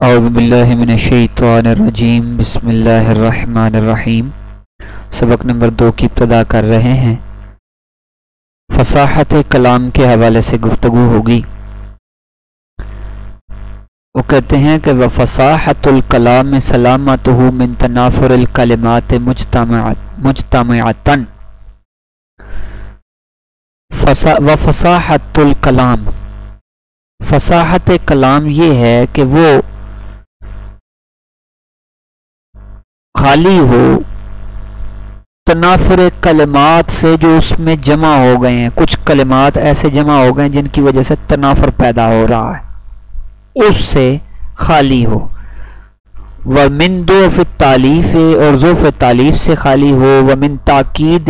اعوذ باللہ من الشیطان الرجیم بسم اللہ الرحمن الرحیم۔ سبق نمبر 2 کی ابتدا کر رہے ہیں۔ فصاحت کلام کے حوالے سے گفتگو ہوگی۔ وہ کہتے ہیں کہ وفصاحت الکلام سلامتہ من تنافر الکلمات مجتمعتاً۔ وفصاحت الکلام، فصاحت کلام یہ ہے کہ وہ خالی ہو تنافر کلمات سے جو اس میں جمع ہو گئے ہیں۔ کچھ کلمات ایسے جمع ہو گئے ہیں جن کی وجہ سے تنافر پیدا ہو رہا ہے، اس سے خالی ہو۔ ومن ضعف التالیف، اور ضعف تالیف سے خالی ہو۔ ومن تاکید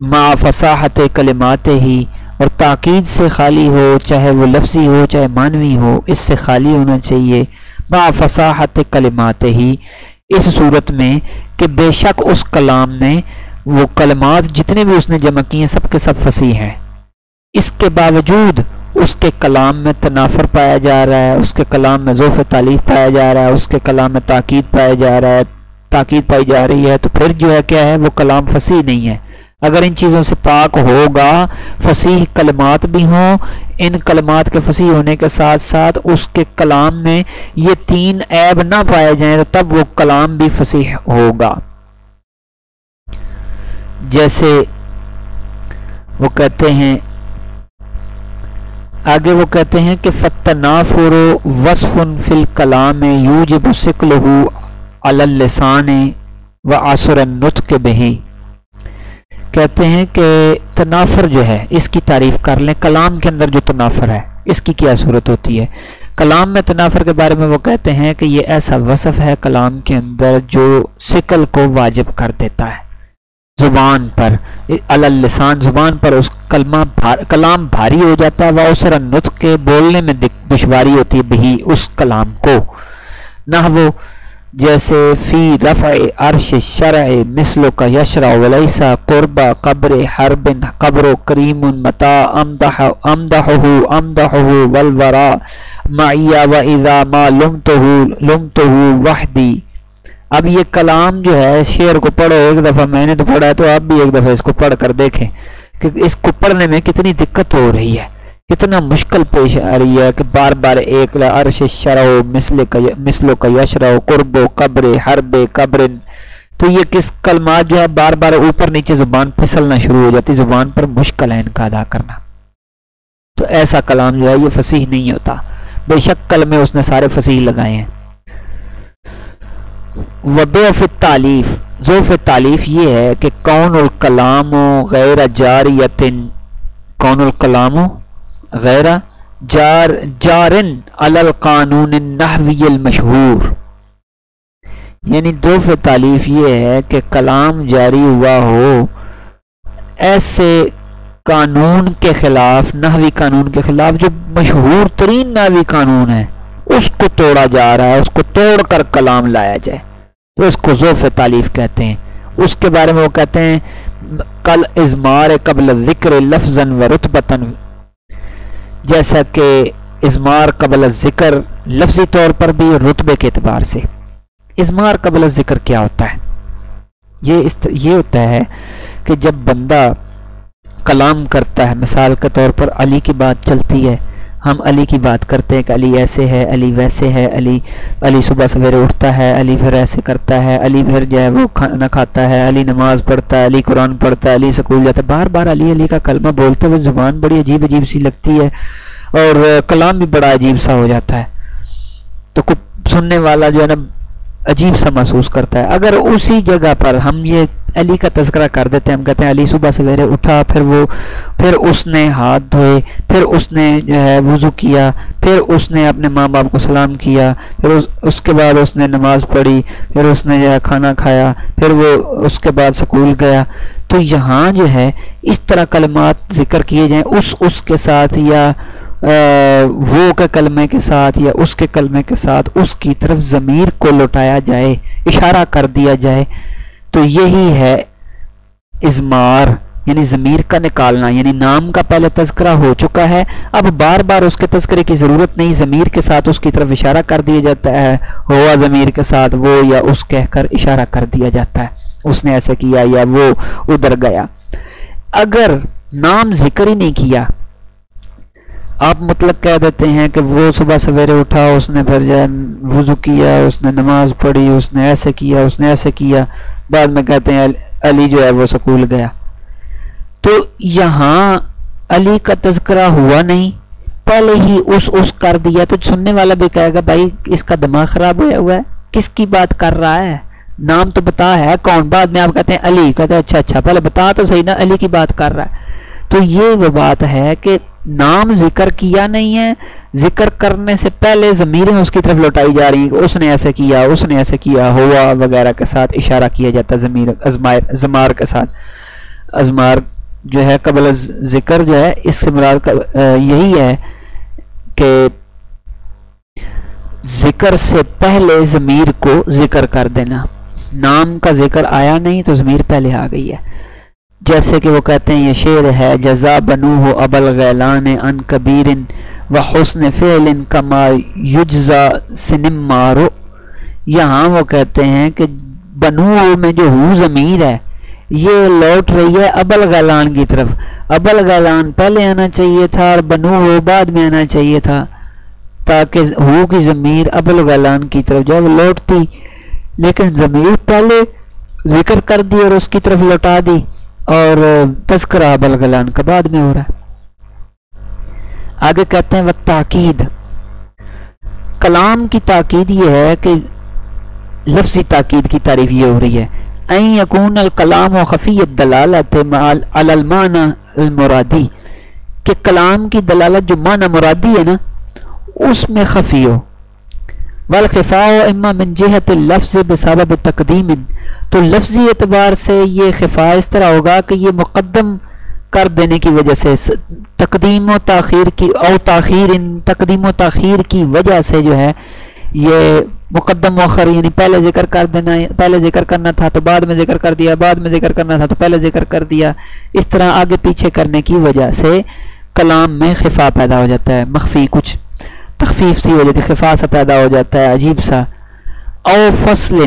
مع فصاحت کلمات ہی، اور تاکید سے خالی ہو، چاہے وہ لفظی ہو چاہے معنوی ہو، اس سے خالی ہونا چاہیے۔ مع فصاحت کلمات ہی، اس صورت میں کہ بے شک اس کلام میں وہ کلمات جتنے بھی اس نے جمع کیے ہیں سب کے سب فصیح ہیں، اس کے باوجود اس کے کلام میں تنافر پایا جا رہا ہے، اس کے کلام میں ضعف تالیف پایا جا رہا ہے، اس کے کلام میں تاکید پایا جا رہا ہے، تاکید پائی جا رہی ہے، تو پھر جو ہے کیا ہے، وہ کلام فصیح نہیں ہے۔ اگر ان چیزوں سے پاک ہوگا، فصیح کلمات بھی ہوں، ان کلمات کے فصیح ہونے کے ساتھ ساتھ اس کے کلام میں یہ 3 عیب نہ پائے جائیں تو تب وہ کلام بھی فصیح ہوگا۔ جیسے وہ کہتے ہیں آگے، وہ کہتے ہیں کہ فالتنافر وصف فی الکلام یوجب ثقلہ علی اللسان وعسر النطق بہ۔ کہتے ہیں کہ تنافر جو ہے، اس کی تعریف کر لیں۔ کلام کے اندر جو تنافر ہے اس کی کیا صورت ہوتی ہے؟ کلام میں تنافر کے بارے میں وہ کہتے ہیں کہ یہ ایسا وصف ہے کلام کے اندر جو ثقل کو واجب کر دیتا ہے زبان پر، علی اللسان، زبان پر اس کلام بھاری ہو جاتا ہے، وعسر النطق، کے بولنے میں دشواری ہوتی ہے بہی، اس کلام کو۔ نحو جیسے فی رفع عرش الشرع مثلک یشرع ولیس قرب قبر حرب قبر کریم متا امدحہ والورا معی و اذا ما لمتہ وحدی۔ اب یہ کلام جو ہے، شعر کو پڑھو ایک دفعہ، میں نے تو پڑھا ہے تو آپ بھی ایک دفعہ اس کو پڑھ کر دیکھیں کہ اس کو پڑھنے میں کتنی دقت ہو رہی ہے، کتنا مشکل پیش آ رہی ہے کہ بار بار ایک عرش شرع مثل کا یشرع قرب قبر حرب قبر، تو یہ کس کلمات جو ہے بار بار اوپر نیچے زبان پھسلنا شروع ہو جاتی، زبان پر مشکل ہے ان کا ادا کرنا۔ تو ایسا کلام جو ہے یہ فصیح نہیں ہوتا، بے شک کلمے اس نے سارے فصیح لگائے ہیں۔ وضعف التالیف، ضعف تالیف یہ ہے کہ کون الکلام غیر جاریت، کون الکلام غیر جارن علی القانون النحوی المشہور، یعنی ضعف تالیف یہ ہے کہ کلام جاری ہوا ہو ایسے قانون کے خلاف، نحوی قانون کے خلاف جو مشہور ترین نحوی قانون ہے، اس کو توڑا جا رہا ہے، اس کو توڑ کر کلام لایا جائے، تو اس کو ضعف تالیف کہتے ہیں۔ اس کے بارے میں وہ کہتے ہیں کل اضمار قبل الذکر لفظا و رتبتا، جیسا کہ اضمار قبل الذکر لفظی طور پر بھی رتبے کے اعتبار سے۔ اضمار قبل الذکر کیا ہوتا ہے؟ یہ ہوتا ہے کہ جب بندہ کلام کرتا ہے، مثال کے طور پر علی کی بات چلتی ہے، ہم علی کی بات کرتے ہیں کہ علی ایسے ہے، علی ویسے ہے، علی صبح سویرے اٹھتا ہے، علی پھر ایسے کرتا ہے، علی پھر جو ہے وہ کھانا کھاتا ہے، علی نماز پڑھتا ہے، علی قرآن پڑھتا ہے، علی سکول جاتا ہے، بار بار علی علی کا کلمہ بولتے ہوئے زبان بڑی عجیب عجیب سی لگتی ہے اور کلام بھی بڑا عجیب سا ہو جاتا ہے، تو سننے والا جو ہے نا عجیب سا محسوس کرتا ہے۔ اگر اسی جگہ پر ہم یہ علی کا تذکرہ کر دیتے ہیں، ہم کہتے ہیں علی صبح سویرے اٹھا، پھر اس نے ہاتھ دھوئے، پھر اس نے جو ہے وضو کیا، پھر اس نے اپنے ماں باپ کو سلام کیا، پھر اس کے بعد اس نے نماز پڑھی، پھر اس نے جو ہے کھانا کھایا، پھر وہ اس کے بعد سکول گیا، تو یہاں جو ہے اس طرح کلمات ذکر کیے جائیں اس کے ساتھ، یا وہ کے کلمے کے ساتھ، یا اس کے کلمے کے ساتھ اس کی طرف ضمیر کو لوٹایا جائے، اشارہ کر دیا جائے، تو یہی ہے اضمار یعنی ضمیر کا نکالنا، یعنی نام کا پہلے تذکرہ ہو چکا ہے، اب بار بار اس کے تذکرے کی ضرورت نہیں، ضمیر کے ساتھ اس کی طرف اشارہ کر دیا جاتا ہے، ہوا ضمیر کے ساتھ وہ یا اس کہہ کر اشارہ کر دیا جاتا ہے، اس نے ایسے کیا یا وہ ادھر گیا۔ اگر نام ذکر ہی نہیں کیا، آپ مطلب کہہ دیتے ہیں کہ وہ صبح سویرے اٹھا، اس نے پھر وضو کیا، اس نے نماز پڑھی، اس نے ایسے کیا، اس نے ایسے کیا، بعد میں کہتے ہیں علی جو ہے وہ سکول گیا، تو یہاں علی کا تذکرہ ہوا نہیں، پہلے ہی اس کر دیا، تو سننے والا بھی کہے گا بھائی اس کا دماغ خراب ہوا ہے، کس کی بات کر رہا ہے، نام تو بتا ہے کون، بعد میں آپ کہتے ہیں علی، کہتے ہیں اچھا پہلے بتا تو صحیح نا، علی کی بات کر رہا ہے۔ تو یہ وہ بات ہے کہ نام ذکر کیا نہیں ہے، ذکر کرنے سے پہلے ضمیریں اس کی طرف لوٹائی جا رہی ہیں کہ اس نے ایسے کیا، اس نے ایسے کیا، ہوا وغیرہ کے ساتھ اشارہ کیا جاتا ہے، ضمیر ازمار کے ساتھ۔ ازمار جو ہے قبل ذکر جو ہے، اس سے مراد یہی ہے کہ ذکر سے پہلے ضمیر کو ذکر کر دینا، نام کا ذکر آیا نہیں تو ضمیر پہلے آ گئی ہے، جیسے کہ وہ کہتے ہیں، یہ شعر ہے، جزا بنوہ ابا الغیلان عن کبیر وحسن فعل کما یجزا سنمارو۔ یہاں وہ کہتے ہیں کہ بنوہ میں جو ہو ضمیر ہے یہ لوٹ رہی ہے ابا الغیلان کی طرف، ابا الغیلان پہلے آنا چاہیے تھا اور بنوہ بعد میں آنا چاہیے تھا، تاکہ ہو کی ضمیر ابا الغیلان کی طرف جب لوٹتی، لیکن ضمیر پہلے ذکر کر دی اور اس کی طرف لوٹا دی، اور تذکرہ ابا الغیلان کا بعد میں ہو رہا ہے۔ آگے کہتے ہیں والتاکید، کلام کی تاکید یہ ہے کہ لفظی تاکید کی تعریف یہ ہو رہی ہے، این یکون الکلام خفی الدلالت علی المعنی المرادی، کہ کلام کی دلالت جو معنی مرادی ہے نا اس میں خفی ہو، والخفاء اما من جہت اللفظ بسبب تقدیم، تو لفظی اعتبار سے یہ خفاء اس طرح ہوگا کہ یہ مقدم کر دینے کی وجہ سے، تقدیم و تاخیر کی او تاخیر، تقدیم و تاخیر کی وجہ سے جو ہے یہ مقدم مؤخر، یعنی پہلے ذکر کر دینا، پہلے ذکر کرنا تھا تو بعد میں ذکر کر دیا، بعد میں ذکر کرنا تھا تو پہلے ذکر کر دیا، اس طرح آگے پیچھے کرنے کی وجہ سے کلام میں خفا پیدا ہو جاتا ہے، مخفی کچھ تخفیف سی ہو جاتی ہے، خفا سا پیدا ہو جاتا ہے عجیب سا، او فصل،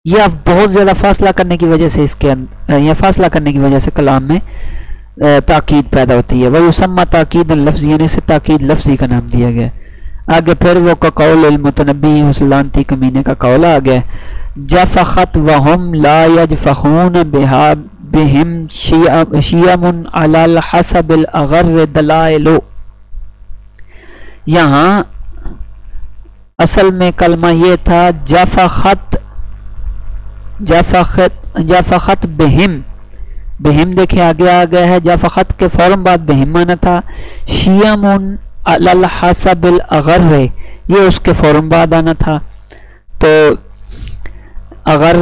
یا بہت زیادہ فاصلہ کرنے کی وجہ سے اس کے یا فاصلہ کرنے کی وجہ سے کلام میں تاکید پیدا ہوتی ہے، وَيُسَمَّى تاکید لفظی، یعنی اسے تاکید لفظی کا نام دیا گیا۔ آگے پھر وہ قول المتنبی حسلانتی کمینے کا قول آ گیا، جفخت وهم لا يجفخون بهم شیام علی الحسب الاغر دلائل، یہاں اصل میں کلمہ یہ تھا جفخت بہم، بہم دیکھیں آگے آ گیا ہے، جفخت کے فوراً بعد بہم آنا تھا، شیام علی الحسب الاغر یہ اس کے فوراً بعد آنا تھا، تو اغر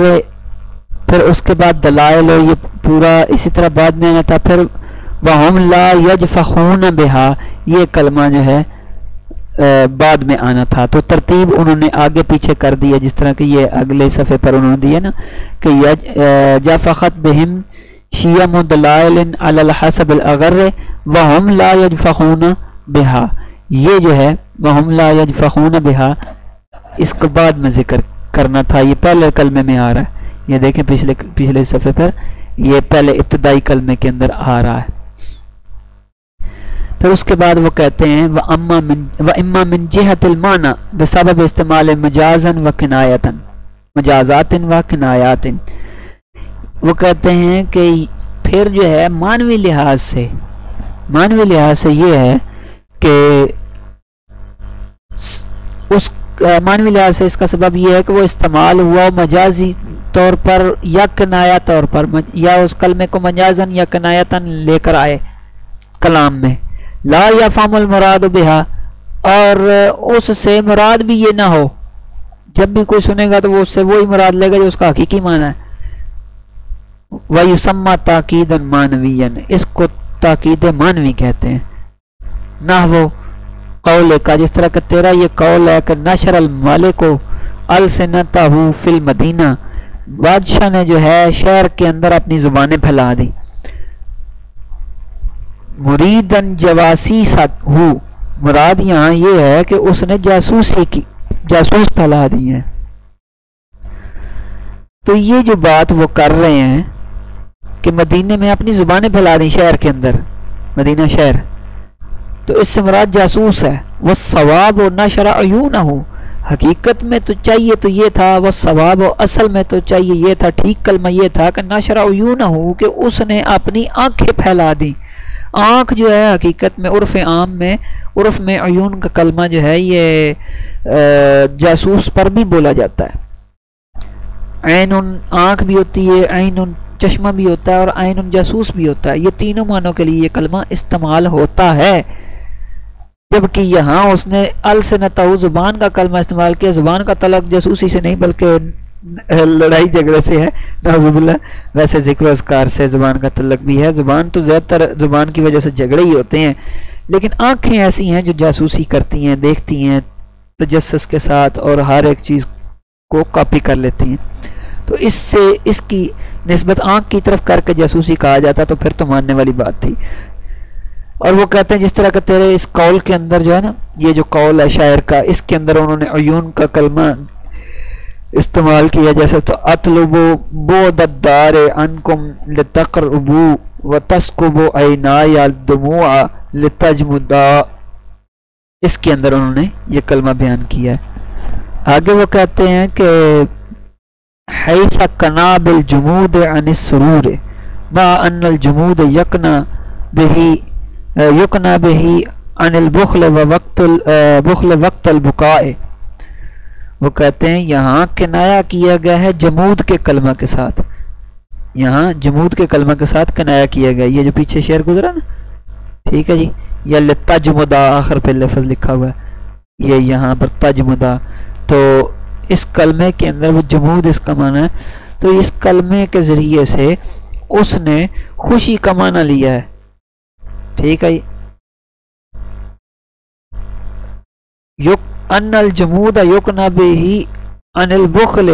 پھر اس کے بعد دلائل یہ پورا اسی طرح بعد میں آنا تھا، پھر وہم لا یجفخون بہا یہ کلمہ جو ہے بعد میں آنا تھا، تو ترتیب انہوں نے آگے پیچھے کر دیا، جس طرح کہ یہ اگلے صفحے پر انہوں نے دیا نا کہ جفخت بہم شیام دلائل علی الحسب الاغر وہم لا یجفخون بہا، یہ جو ہے وہم لا یجفخون بہا اس کو بعد میں ذکر کرنا تھا، یہ پہلے کلمے میں آ رہا ہے، یہ دیکھیں پچھلے صفحے پر یہ پہلے ابتدائی کلمے کے اندر آ رہا ہے۔ پھر اس کے بعد وہ کہتے ہیں وَإِمَّا مِن جِهَةِ الْمَعْنَى بِسَبَبِ اسْتِعْمَالِ مَجَازًا وَكِنَایَةً مجازات و کنایات، وہ کہتے ہیں کہ پھر جو ہے معنوی لحاظ سے یہ ہے کہ اس معنوی لحاظ سے اس کا سبب یہ ہے کہ وہ استعمال ہوا مجازی طور پر یا کنایا طور پر، یا اس کلمے کو مجازن یا کنایتن لے کر آئے کلام میں، لا یفہم المراد بہا، اور اس سے مراد بھی یہ نہ ہو، جب بھی کوئی سنے گا تو وہ اس سے وہی مراد لے گا جو اس کا حقیقی معنی ہے۔ وَيُسَمَّى تَاکِیدًا مَانَوِيًّا، اس کو تاکید مانوی کہتے ہیں، نحو قول کا، جس طرح کہ تیرا یہ قول ہے کہ نشر المالک السنتہ فی المدینہ، بادشاہ نے جو ہے شہر کے اندر اپنی زبانیں پھیلا دی، مریدن جواسیست ہو، مراد یہاں یہ ہے کہ اس نے جاسوسی کی، جاسوس پھیلا دی ہیں۔ تو یہ جو بات وہ کر رہے ہیں کہ مدینے میں اپنی زبانیں پھیلا دی شہر کے اندر، مدینہ شہر، تو اس سے مراد جاسوس ہے۔ والصواب نشر عیونہ، حقیقت میں تو چاہیے تو یہ تھا، والصواب اصل میں تو چاہیے یہ تھا، ٹھیک کلمہ یہ تھا کہ نشر عیونہ، کہ اس نے اپنی آنکھیں پھیلا دی۔ آنکھ جو ہے حقیقت میں عرف عام میں، عرف میں عیون کا کلمہ جو ہے یہ جاسوس پر بھی بولا جاتا ہے۔ عین آنکھ بھی ہوتی ہے، عین چشمہ بھی ہوتا ہے، اور عین جاسوس بھی ہوتا ہے۔ یہ تینوں معنوں کے لیے یہ کلمہ استعمال ہوتا ہے، جبکہ یہاں اس نے السنتہ زبان کا کلمہ استعمال کیا۔ زبان کا تعلق جاسوسی سے نہیں بلکہ لڑائی جھگڑے سے ہے، نعوذ باللہ۔ ویسے ذکر و اذکار سے زبان کا تعلق بھی ہے، زبان تو زیادہ تر زبان کی وجہ سے جھگڑے ہی ہوتے ہیں، لیکن آنکھیں ایسی ہیں جو جاسوسی کرتی ہیں، دیکھتی ہیں تجسس کے ساتھ اور ہر ایک چیز کو کاپی کر لیتی ہیں۔ تو اس سے اس کی نسبت آنکھ کی طرف کر کے جاسوسی کہا جاتا تو پھر تو ماننے والی بات تھی۔ اور وہ کہتے ہیں جس طرح کہ تیرے اس قول کے اندر جو ہے نا، یہ جو قول ہے شاعر کا، اس کے اندر انہوں نے عیون کا کلمہ استعمال کیا، جیسے تو اطلبو بود الدار عنکم لتقربو وتسکبو عینای الدموع لتجمدا، اس کے اندر انہوں نے یہ کلمہ بیان کیا ہے۔ آگے وہ کہتے ہیں کہ حیث کنا بالجمود عن السرور ما ان الجمود یکنا بہی عن البخل وقت البکاء۔ وہ کہتے ہیں یہاں کنایا کیا گیا ہے جمود کے کلمہ کے ساتھ، یہاں جمود کے کلمہ کے ساتھ کنایا کیا گیا، یہ جو پیچھے شعر گزرا نا، ٹھیک ہے جی، یا لتجمدا آخر پہ لفظ لکھا ہوا ہے، یہ یہاں پر تجمدا، تو اس کلمے کے اندر وہ جمود اس کا معنی ہے، تو اس کلمے کے ذریعے سے اس نے خوشی کا معنی لیا ہے، ٹھیک ہے۔ ان الجمود یکنا بہی عن البخل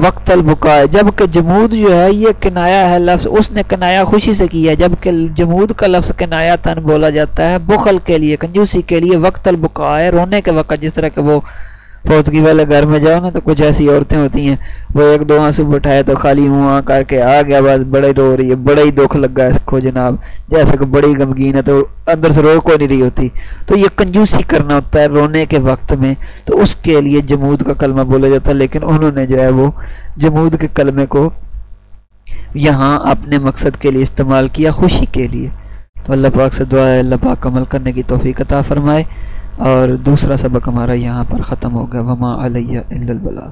وقت البکاء، جبکہ جمود جو ہے یہ کنایا ہے لفظ، اس نے کنایا خوشی سے کیا، جبکہ جمود کا لفظ کنایا تن بولا جاتا ہے بخل کے لیے، کنجوسی کے لیے، وقت البکاء رونے کے وقت، جس طرح کہ وہ فوتگی والے گھر میں جاؤ نا تو کچھ ایسی عورتیں ہوتی ہیں، وہ ایک دو آنسو بٹھائے تو خالی منہ کر کے آ گیا، بس بڑے رو رہی ہے، بڑا ہی دکھ لگا اس کو جناب، جیسے کہ بڑی غمگین ہے تو اندر سے رو کو نہیں رہی ہوتی، تو یہ کنجوسی کرنا ہوتا ہے رونے کے وقت میں، تو اس کے لیے جمود کا کلمہ بولا جاتا ہے، لیکن انہوں نے جو ہے وہ جمود کے کلمے کو یہاں اپنے مقصد کے لیے استعمال کیا، خوشی کے لیے۔ تو اللہ پاک سے دعا ہے اللہ پاک عمل کرنے کی توفیق عطا فرمائے۔ اور دوسرا سبق ہمارا یہاں پر ختم ہو گیا، وما علیہ الا البلاغ۔